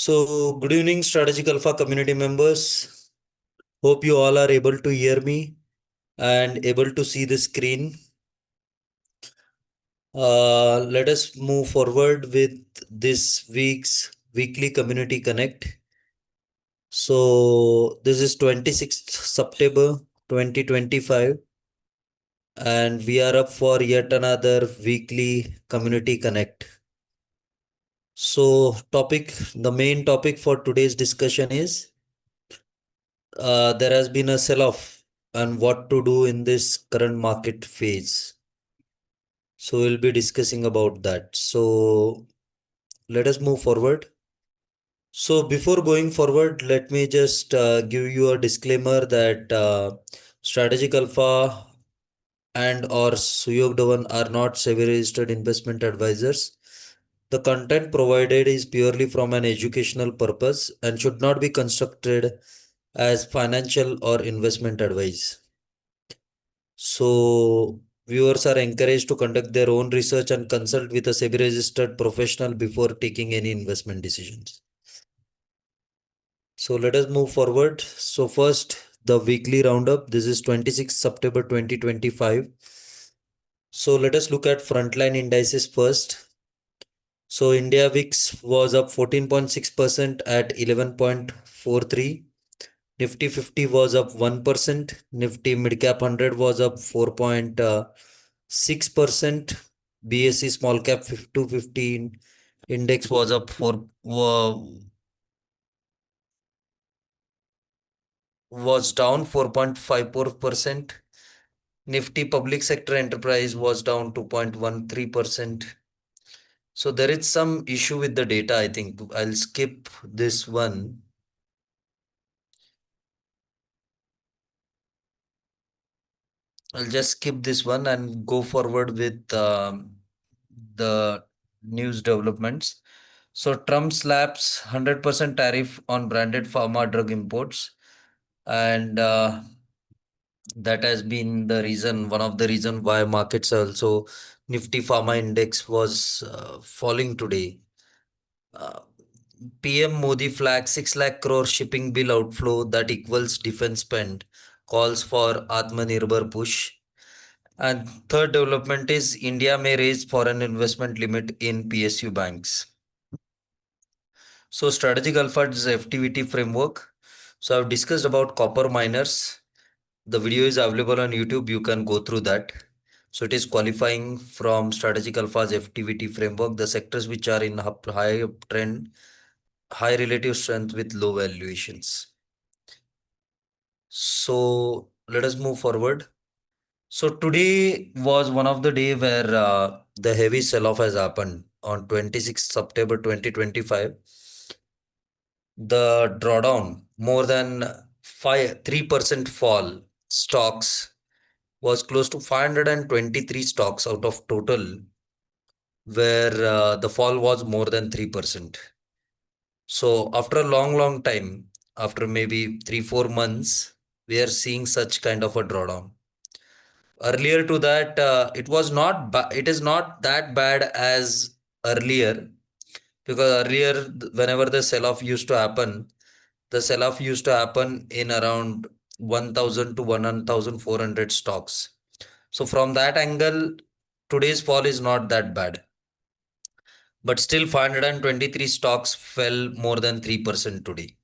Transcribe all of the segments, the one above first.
Good evening, Strategic Alpha community members. Hope you all are able to hear me and able to see the screen. Let us move forward with this week's weekly community connect. This is 26th September 2025, and we are up for yet another weekly community connect. The main topic for today's discussion is there has been a sell-off and what to do in this current market phase. So we'll be discussing about that. So let us move forward. So before going forward, let me just give you a disclaimer that Strategic Alpha and or Suyog Dhavan are not SEBI registered investment advisors. The content provided is purely from an educational purpose and should not be constructed as financial or investment advice. So viewers are encouraged to conduct their own research and consult with a SEBI registered professional before taking any investment decisions. So let us move forward. So first, the weekly roundup. This is 26th September 2025. So let us look at frontline indices first. So India VIX was up 14.6% at 11.43. Nifty 50 was up 1%. Nifty Midcap 100 was up 4.6%. BSE Small Cap 215 index was up was down 4.54%. Nifty Public Sector Enterprise was down 2.13%. So there is some issue with the data. I think I'll skip this one. I'll just skip this one and go forward with the news developments. So Trump slaps 100% tariff on branded pharma drug imports, and that has been the reason, one of the reason why markets also Nifty Pharma Index was falling today. PM Modi flags 6 lakh crore shipping bill outflow that equals defense spend, calls for Atmanirbhar push. And third development is India may raise foreign investment limit in PSU banks. So Strategic Alpha is FTVT framework. So I've discussed about copper miners. The video is available on YouTube. You can go through that. So it is qualifying from Strategic Alpha's FTVT framework, the sectors which are in high trend, high relative strength with low valuations. So let us move forward. So today was one of the day where the heavy sell-off has happened on 26th September 2025. The drawdown, more than 3% fall stocks, was close to 523 stocks out of total, where the fall was more than 3%. So after a long time, after maybe 3-4 months, we are seeing such kind of a drawdown. Earlier to that, it is not that bad as earlier, because earlier whenever the sell-off used to happen, the sell-off used to happen in around 1000 to 1400 stocks. So from that angle, today's fall is not that bad. But still 523 stocks fell more than 3% today.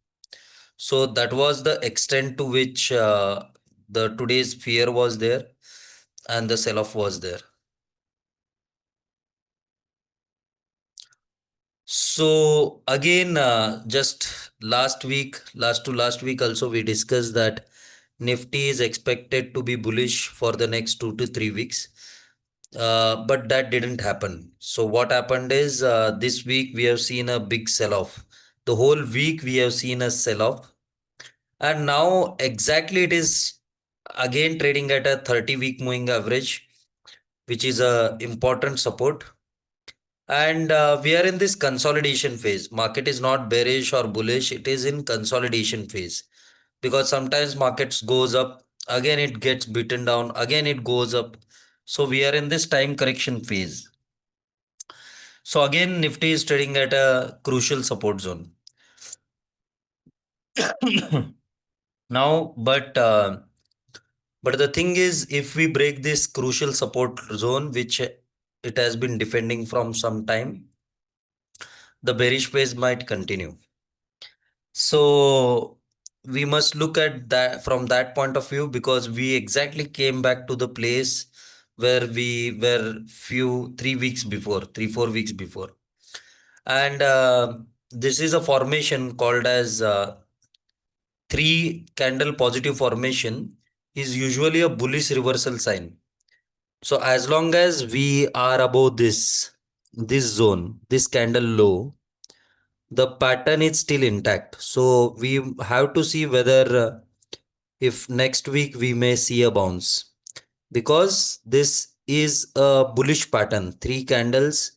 So that was the extent to which the today's fear was there and the sell-off was there. So again, just last week also, we discussed that Nifty is expected to be bullish for the next 2 to 3 weeks. But that didn't happen. So what happened is this week we have seen a big sell-off. The whole week we have seen a sell-off. And now exactly it is again trading at a 30-week moving average, which is a important support. And we are in this consolidation phase. Market is not bearish or bullish. It is in consolidation phase, because sometimes markets goes up, again it gets beaten down, again it goes up. So we are in this time correction phase. So again, Nifty is trading at a crucial support zone. Now, but the thing is, if we break this crucial support zone, which it has been defending from some time, the bearish phase might continue. So we must look at that from that point of view, because we exactly came back to the place where we were 3 weeks before, 4 weeks before. And this is a formation called as three candle positive formation, is usually a bullish reversal sign. So as long as we are above this zone, this candle low, the pattern is still intact. So we have to see whether if next week we may see a bounce, because this is a bullish pattern. Three candles,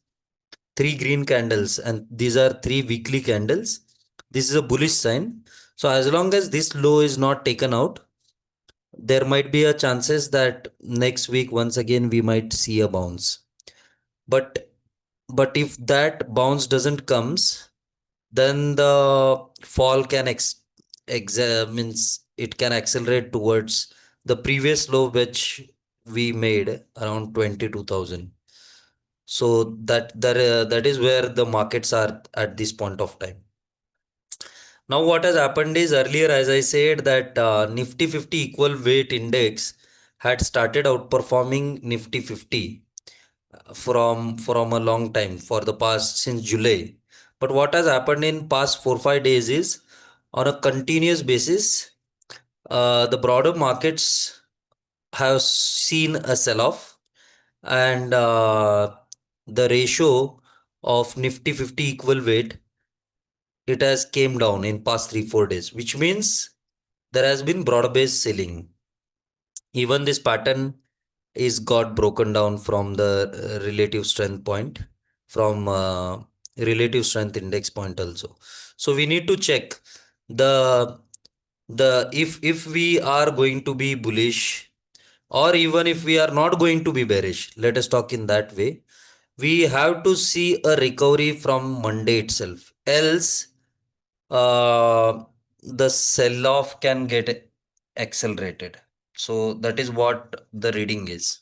three green candles, and these are three weekly candles. This is a bullish sign. So as long as this low is not taken out, there might be a chances that next week once again we might see a bounce. But if that bounce doesn't comes, then the fall can means it can accelerate towards the previous low which we made around 22,000. So that is where the markets are at this point of time. Now what has happened is, earlier as I said that Nifty 50 equal weight index had started outperforming Nifty 50 from a long time, for the past since July. But what has happened in past 4 5 days is, on a continuous basis, the broader markets have seen a sell-off, and the ratio of Nifty 50 equal weight, it has came down in past 3 4 days, which means there has been broad-based selling. Even this pattern is got broken down from the relative strength point, from relative strength index point also. So we need to check the if we are going to be bullish, or even if we are not going to be bearish, let us talk in that way. We have to see a recovery from Monday itself, else uh, the sell off can get accelerated. So that is what the reading is.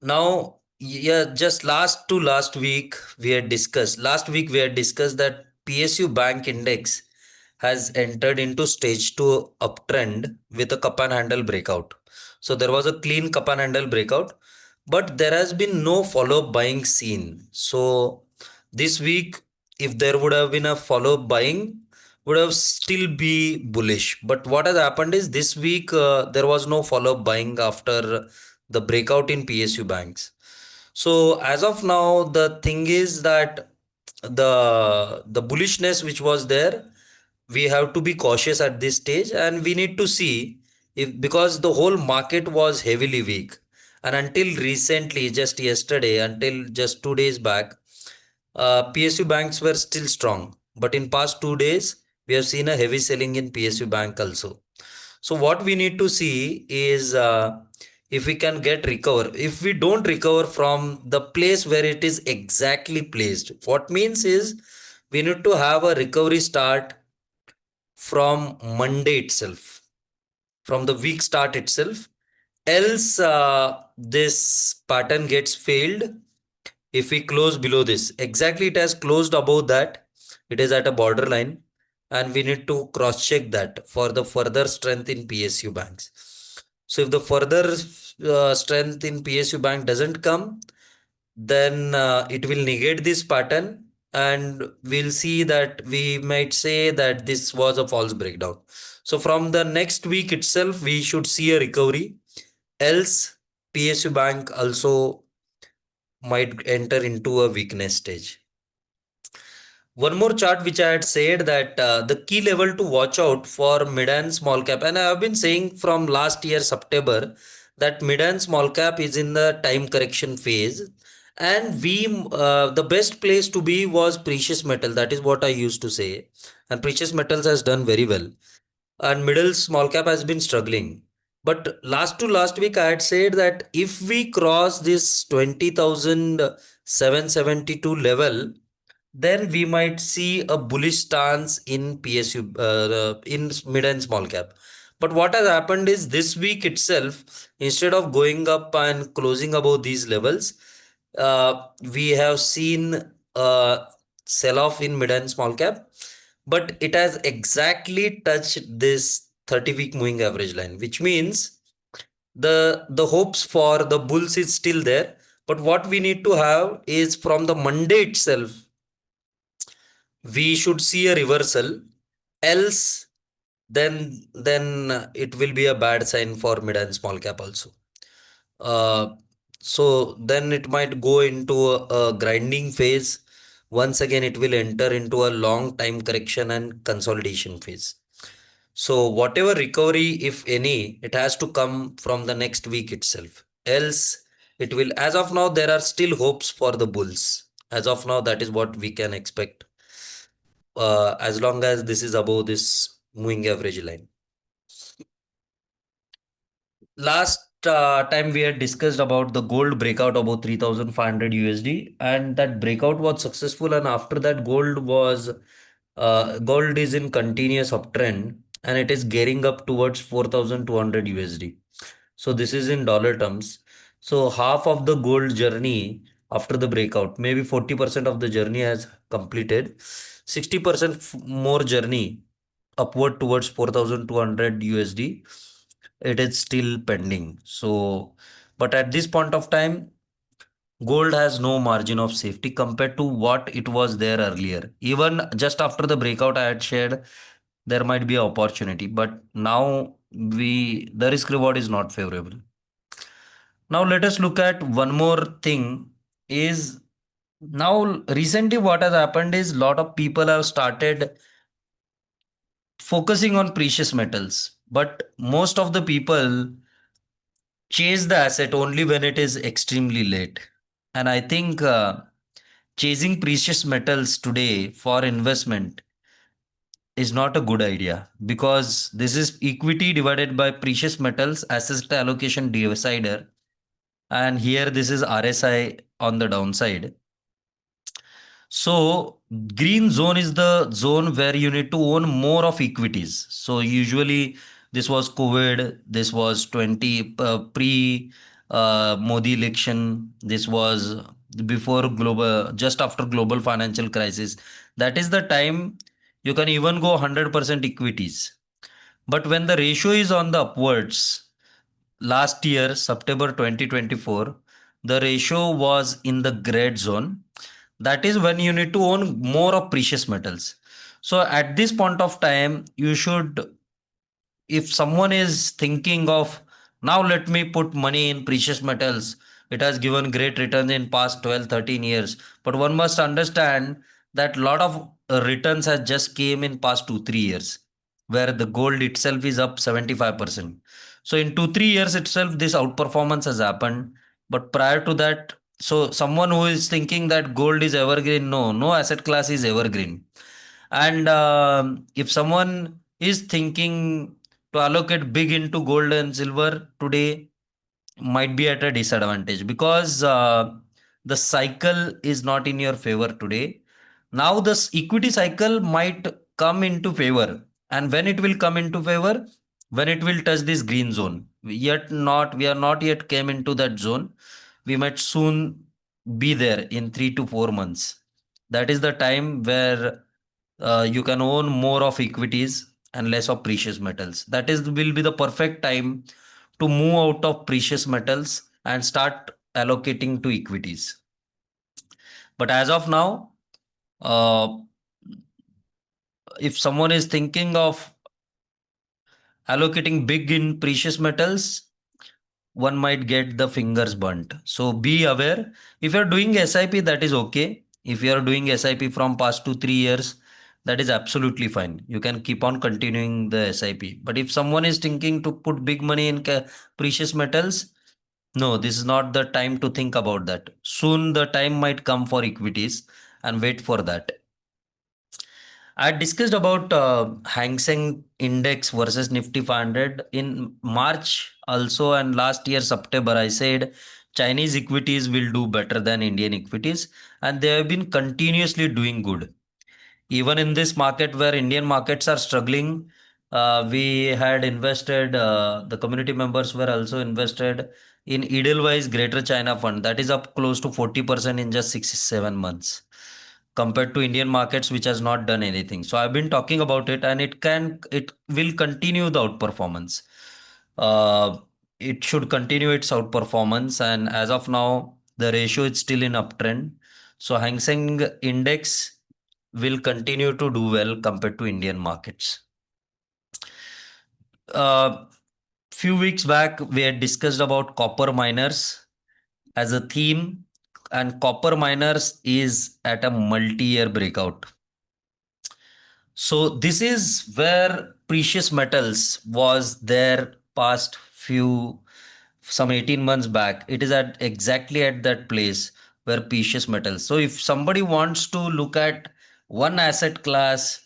Now, yeah, just last week we had discussed that PSU Bank Index has entered into stage 2 uptrend with a cup and handle breakout. So there was a clean cup and handle breakout, but there has been no follow-up buying seen. So this week, if there would have been a follow-up buying, would have still be bullish. But what has happened is, this week there was no follow-up buying after the breakout in PSU banks. So as of now, the thing is that the bullishness which was there, we have to be cautious at this stage, and we need to see, if because the whole market was heavily weak, and until recently, just yesterday, until just 2 days back, PSU banks were still strong. But in past 2 days, we have seen a heavy selling in PSU bank also. So what we need to see is, if we can get recover. If we don't recover from the place where it is exactly placed, what means is, we need to have a recovery start from Monday itself, from the week start itself. Else, this pattern gets failed. If we close below this, exactly it has closed above that, it is at a borderline, and we need to cross check that for the further strength in PSU banks. So if the further strength in PSU bank doesn't come, then it will negate this pattern, and we'll see that we might say that this was a false breakdown. So from the next week itself, we should see a recovery. Else, PSU bank also might enter into a weakness stage. One more chart which I had said that the key level to watch out for mid and small cap, and I have been saying from last year September that mid and small cap is in the time correction phase, and the best place to be was precious metal. That is what I used to say, and precious metals has done very well, and middle small cap has been struggling. But last to last week, I had said that if we cross this 20,772 level, then we might see a bullish stance in PSU, in mid and small cap. But what has happened is this week itself, instead of going up and closing above these levels, we have seen a sell off in mid and small cap, but it has exactly touched this 30-week moving average line, which means the hopes for the bulls is still there. But what we need to have is from the Monday itself, we should see a reversal, else then it will be a bad sign for mid and small cap also. So then it might go into a grinding phase. Once again it will enter into a long time correction and consolidation phase. So whatever recovery, if any, it has to come from the next week itself, else it will, as of now there are still hopes for the bulls. As of now, that is what we can expect, as long as this is above this moving average line. Last time we had discussed about the gold breakout about 3,500 USD, and that breakout was successful, and after that gold is in continuous uptrend, and it is gearing up towards 4,200 USD. So this is in dollar terms. So half of the gold journey after the breakout, maybe 40% of the journey has completed. 60% more journey upward towards 4,200 USD, it is still pending. So, but at this point of time, gold has no margin of safety compared to what it was there earlier. Even just after the breakout I had shared, there might be an opportunity, but now the risk reward is not favorable. Now let us look at one more thing. Is now recently what has happened is a lot of people have started focusing on precious metals, but most of the people chase the asset only when it is extremely late. And I think chasing precious metals today for investment is not a good idea, because this is equity divided by precious metals asset allocation decider. And here this is RSI on the downside. So green zone is the zone where you need to own more of equities. So usually this was COVID, this was 20 pre Modi election, this was before global, just after global financial crisis. That is the time you can even go 100% equities. But when the ratio is on the upwards, last year, September 2024, the ratio was in the gray zone. That is when you need to own more of precious metals. So at this point of time, you should, if someone is thinking of, now let me put money in precious metals, it has given great returns in past 12, 13 years. But one must understand that lot of returns has just came in past 2, 3 years, where the gold itself is up 75%. So in 2, 3 years itself, this outperformance has happened. But prior to that, so someone who is thinking that gold is evergreen, no asset class is evergreen. And if someone is thinking to allocate big into gold and silver today, might be at a disadvantage, because the cycle is not in your favor today. Now this equity cycle might come into favor, and when it will come into favor, when it will touch this green zone, yet not, we are not yet came into that zone. We might soon be there in 3 to 4 months. That is the time where you can own more of equities and less of precious metals. That is will be the perfect time to move out of precious metals and start allocating to equities. But as of now, uh, if someone is thinking of allocating big in precious metals, one might get the fingers burnt. So be aware. If you're doing SIP, that is okay. If you're doing SIP from past 2, 3 years, that is absolutely fine. You can keep on continuing the SIP. But if someone is thinking to put big money in precious metals, no, this is not the time to think about that. Soon the time might come for equities, and wait for that. I discussed about Hang Seng Index versus Nifty 500 in March also, and last year September I said Chinese equities will do better than Indian equities, and they have been continuously doing good. Even in this market where Indian markets are struggling, we had invested, the community members were also invested in Edelweiss Greater China Fund. That is up close to 40% in just 6 7 months compared to Indian markets, which has not done anything. So I've been talking about it, and it will continue the outperformance. Uh, it should continue its outperformance, and as of now, the ratio is still in uptrend. So Hang Seng Index will continue to do well compared to Indian markets. Few weeks back, we had discussed about copper miners as a theme, and copper miners is at a multi-year breakout. So this is where precious metals was there past few some 18 months back. It is at exactly at that place where precious metals. So if somebody wants to look at one asset class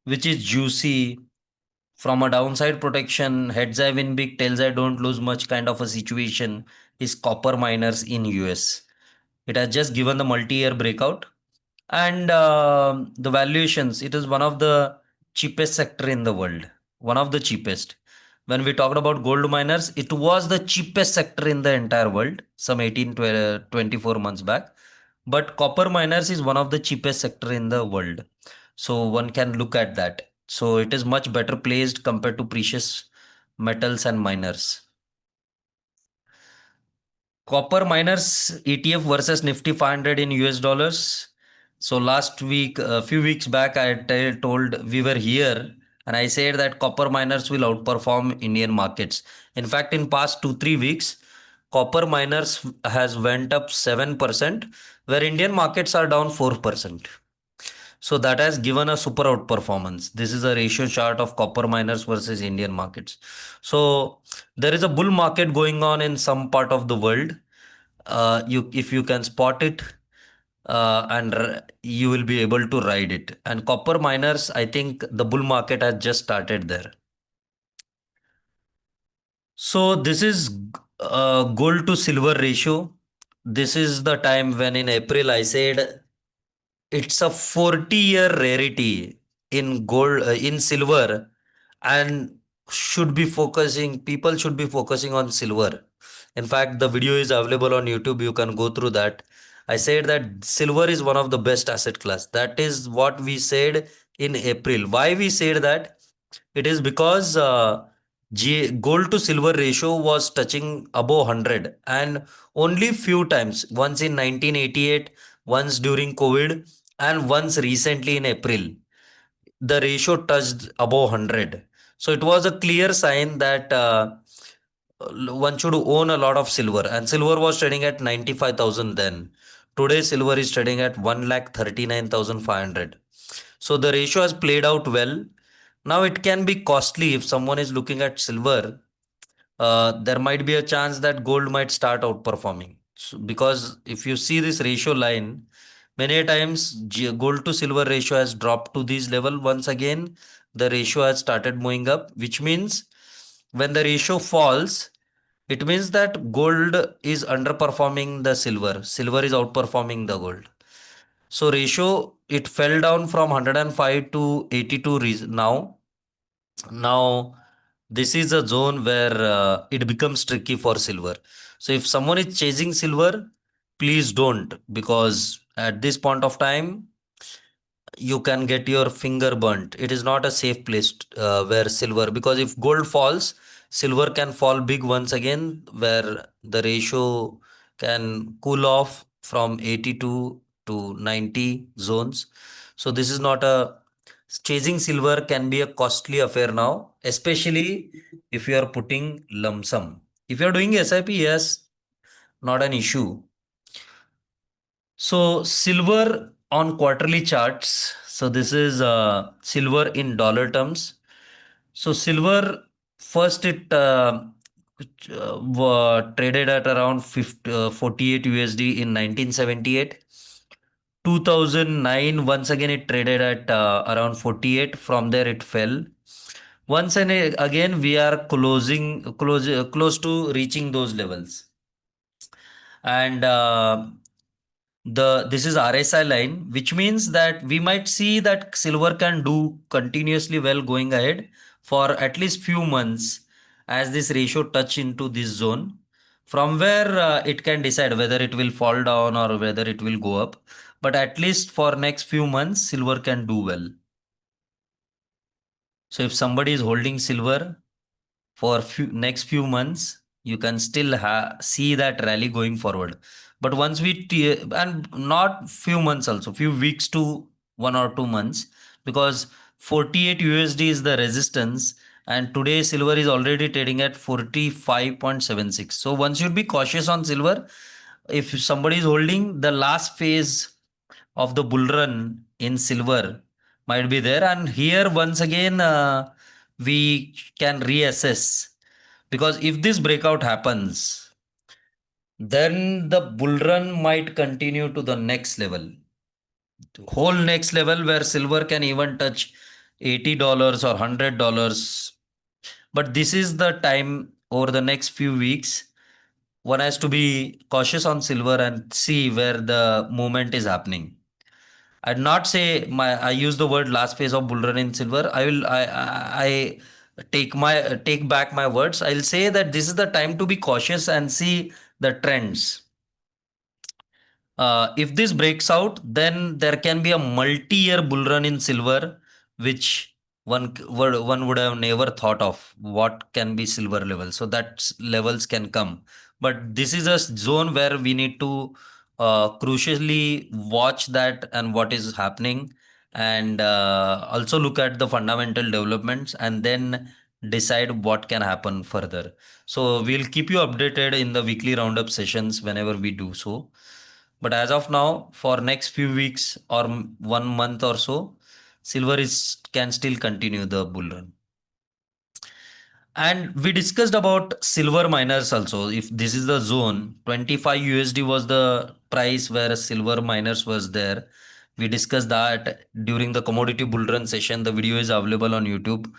which is juicy from a downside protection, heads I win big, tails I don't lose much kind of a situation, is copper miners in US. It has just given the multi-year breakout, and the valuations, it is one of the cheapest sector in the world, one of the cheapest. When we talked about gold miners, it was the cheapest sector in the entire world some 18 to 24 months back, but copper miners is one of the cheapest sector in the world. So one can look at that. So it is much better placed compared to precious metals and miners. Copper miners ETF versus Nifty 500 in US dollars. So last week, a few weeks back, told we were here, and I said that copper miners will outperform Indian markets. In fact, in past 2 3 weeks, copper miners has went up 7%, where Indian markets are down 4%. So that has given a super outperformance. This is a ratio chart of copper miners versus Indian markets. So there is a bull market going on in some part of the world. You if you can spot it, you will be able to ride it. And copper miners, I think the bull market has just started there. So this is gold to silver ratio. This is the time when in April I said it's a 40-year rarity in gold, in silver, and should be focusing, people should be focusing on silver. In fact, the video is available on YouTube, you can go through that. I said that silver is one of the best asset class. That is what we said in April. Why we said that? It is because gold to silver ratio was touching above 100, and only few times, once in 1988, once during COVID, and once recently in April, the ratio touched above 100. So it was a clear sign that one should own a lot of silver, and silver was trading at 95,000 then. Today silver is trading at 1,39,500. So the ratio has played out well. Now it can be costly if someone is looking at silver. There might be a chance that gold might start outperforming. So, because if you see this ratio line, many times gold to silver ratio has dropped to this level. Once again, the ratio has started moving up, which means when the ratio falls, it means that gold is underperforming the silver. Silver is outperforming the gold. So ratio, it fell down from 105 to 82 now. Now, this is a zone where it becomes tricky for silver. So if someone is chasing silver, please don't, because at this point of time, you can get your finger burnt. It is not a safe place where silver, because if gold falls, silver can fall big once again, where the ratio can cool off from 82 to 90 zones. So this is not a, chasing silver can be a costly affair now, especially if you are putting lump sum. If you are doing SIP, yes, not an issue. So silver on quarterly charts. So this is silver in dollar terms. So silver first it traded at around 48 USD in 1978. 2009, once again it traded at around 48. From there it fell. Once and again we are close to reaching those levels. And this is RSI line, which means that we might see that silver can do continuously well going ahead for at least few months as this ratio touch into this zone, from where it can decide whether it will fall down or whether it will go up. But at least for next few months, silver can do well. So if somebody is holding silver for next few months, you can still see that rally going forward. But once and not few months, also few weeks to 1 or 2 months, because 48 USD is the resistance, and today silver is already trading at 45.76. So one should be cautious on silver. If somebody is holding, the last phase of the bull run in silver might be there, and here once again we can reassess, because if this breakout happens, then the bull run might continue to the next level, whole next level, where silver can even touch $80 or $100. But this is the time over the next few weeks one has to be cautious on silver and see where the movement is happening. I'd not say I use the word last phase of bull run in silver. I take back my words. I'll say that this is the time to be cautious and see the trends. If this breaks out, then there can be a multi-year bull run in silver, which one would have never thought of. What can be silver level? So that levels can come, but this is a zone where we need to crucially watch that and what is happening, and also look at the fundamental developments, and then decide what can happen further. So we'll keep you updated in the weekly roundup sessions whenever we do so. But as of now, for next few weeks or 1 month or so, silver is can still continue the bull run. And we discussed about silver miners also. If this is the zone, 25 USD was the price where silver miners was there. We discussed that during the commodity bull run session. The video is available on YouTube.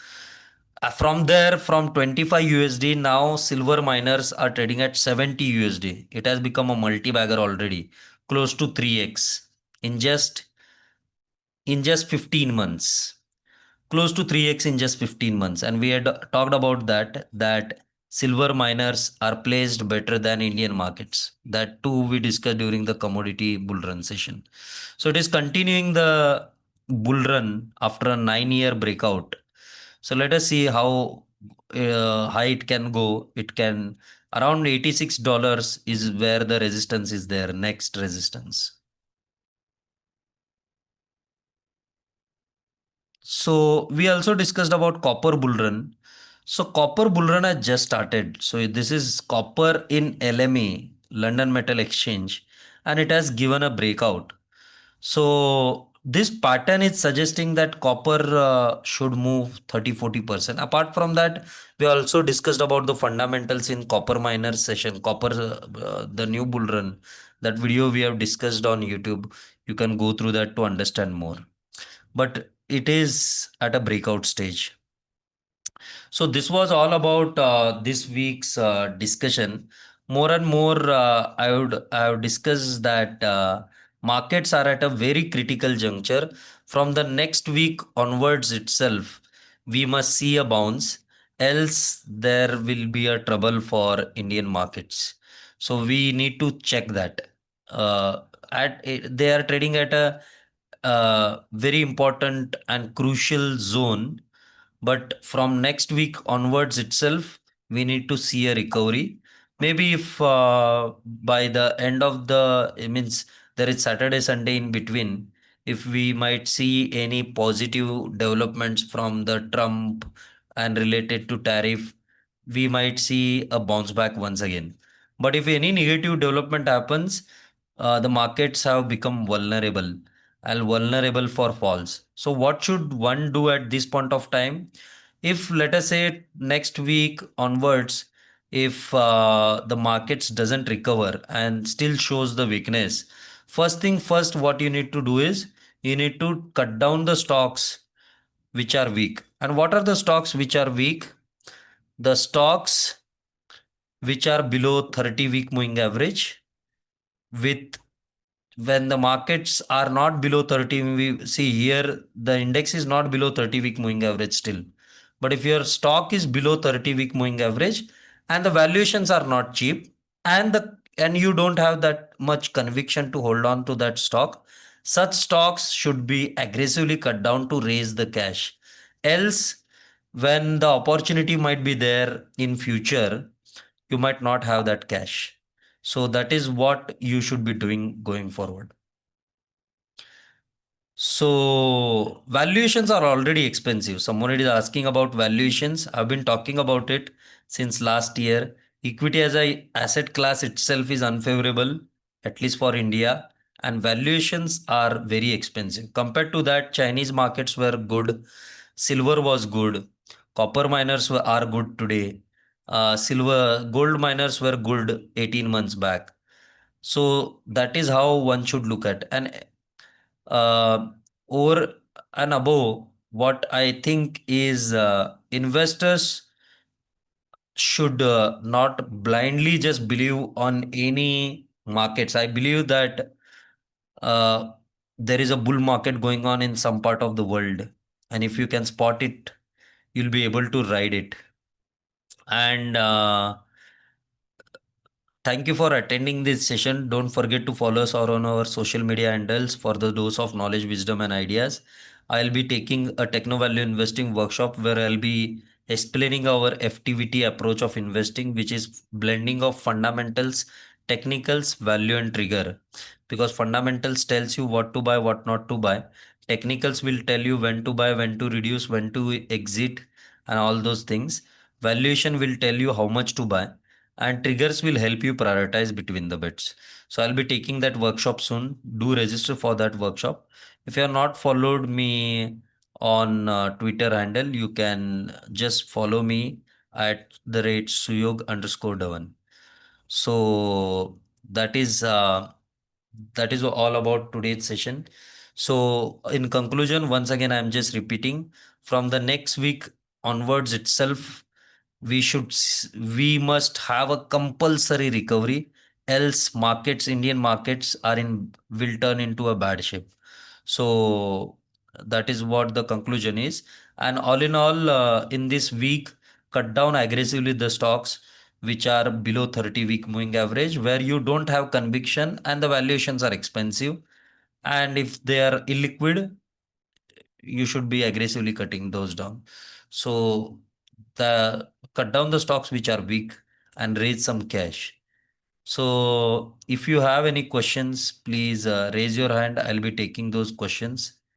From there, from 25 USD, now silver miners are trading at 70 USD. It has become a multi-bagger already, close to 3x in just 15 months. Close to 3x in just 15 months. And we had talked about that silver miners are placed better than Indian markets. That too we discussed during the commodity bull run session. So it is continuing the bull run after a 9-year breakout. So let us see how high it can go. It can around $86 is where the resistance is there, next resistance. So we also discussed about copper bull run. So copper bull run has just started. So this is copper in LME, London Metal Exchange, and it has given a breakout. So this pattern is suggesting that copper should move 30-40%. Apart from that, we also discussed about the fundamentals in copper miners session, copper, the new bull run. That video we have discussed on YouTube. You can go through that to understand more. But it is at a breakout stage. So this was all about this week's discussion. More and more, I would discuss that markets are at a very critical juncture. From the next week onwards itself, we must see a bounce. Else, there will be a trouble for Indian markets. So we need to check that. Uh, they are trading at a very important and crucial zone, but from next week onwards itself, we need to see a recovery. Maybe if by the end of it means there is Saturday, Sunday in between, if we might see any positive developments from the Trump and related to tariff, we might see a bounce back once again. But if any negative development happens, the markets have become vulnerable and vulnerable for falls. So what should one do at this point of time? If let us say next week onwards, if the markets doesn't recover and still shows the weakness, first thing first, what you need to do is you need to cut down the stocks which are weak. And what are the stocks which are weak? The stocks which are below 30 week moving average, with when the markets are not below 30, we see here the index is not below 30-week moving average still. But if your stock is below 30-week moving average and the valuations are not cheap and you don't have that much conviction to hold on to that stock, such stocks should be aggressively cut down to raise the cash. Else, when the opportunity might be there in future, you might not have that cash. So that is what you should be doing going forward. So valuations are already expensive. Someone is asking about valuations. I've been talking about it since last year. Equity as a asset class itself is unfavorable, at least for India, and valuations are very expensive. Compared to that, Chinese markets were good, silver was good, copper miners are good today. Silver gold miners were good 18 months back. So that is how one should look at. And uh, over and above, what I think is investors should not blindly just believe on any markets. I believe that uh, there is a bull market going on in some part of the world, and if you can spot it, you'll be able to ride it. And thank you for attending this session. Don't forget to follow us on our social media handles for the dose of knowledge, wisdom, and ideas. I'll be taking a techno value investing workshop where I'll be explaining our FTVT approach of investing, which is blending of fundamentals, technicals, value, and trigger. Because fundamentals tells you what to buy, what not to buy. Technicals will tell you when to buy, when to reduce, when to exit, and all those things. Valuation will tell you how much to buy, and triggers will help you prioritize between the bets. So I'll be taking that workshop soon. Do register for that workshop. If you have not followed me on Twitter handle, you can just follow me at the rate Suyog_Dhavan. So that is all about today's session. So in conclusion, once again, I'm just repeating, from the next week onwards itself, we must have a compulsory recovery, else markets, Indian markets are in will turn into a bad shape. So that is what the conclusion is. And all in all, in this week, cut down aggressively the stocks which are below 30-week moving average, where you don't have conviction and the valuations are expensive, and if they are illiquid, you should be aggressively cutting those down. So the cut down the stocks which are weak and raise some cash. So if you have any questions, please raise your hand. I'll be taking those questions.